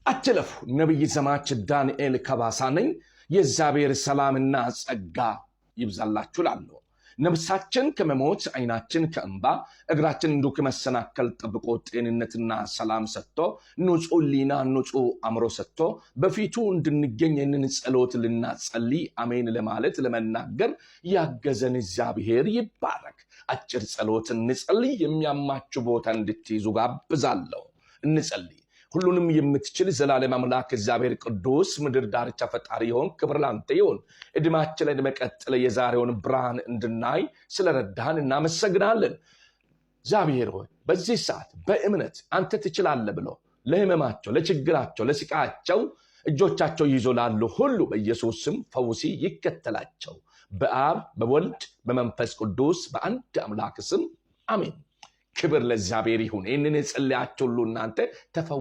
አትለፉ። ነብይ ዘማች ዳንኤል ከባሳ ነኝ። የእግዚአብሔር ሰላምና ጸጋ ይብዛላችሁ ላለው ነፍሳችን ከመሞት አይናችን ከእንባ እግራችን እንዱ ከመሰናከል ጠብቆ ጤንነትና ሰላም ሰጥቶ ንጹህ ሊና ንጹህ አእምሮ ሰጥቶ በፊቱ እንድንገኝ ይህንን ጸሎት ልናጸልይ አሜን ለማለት ለመናገር ያገዘን እግዚአብሔር ይባረክ። አጭር ጸሎት እንጸልይ። የሚያማችሁ ቦታ እንድትይዙ ጋብዛለሁ። እንጸልይ። ሁሉንም የምትችል ዘላለም አምላክ እግዚአብሔር ቅዱስ ምድር ዳርቻ ፈጣሪ ይሆን ክብር ላንተ ይሁን። እድሜያችን ላይ መቀጠል የዛሬውን ብርሃን እንድናይ ስለረዳን እናመሰግናለን። እግዚአብሔር ሆይ በዚህ ሰዓት በእምነት አንተ ትችላለህ ብሎ ለህመማቸው፣ ለችግራቸው፣ ለስቃያቸው እጆቻቸው ይዞ ላሉ ሁሉ በኢየሱስ ስም ፈውሲ ይከተላቸው። በአብ በወልድ በመንፈስ ቅዱስ በአንድ አምላክ ስም አሜን። ክብር ለእግዚአብሔር ይሁን። ይህንን የጸለያችሁ ሁሉ እናንተ ተፈው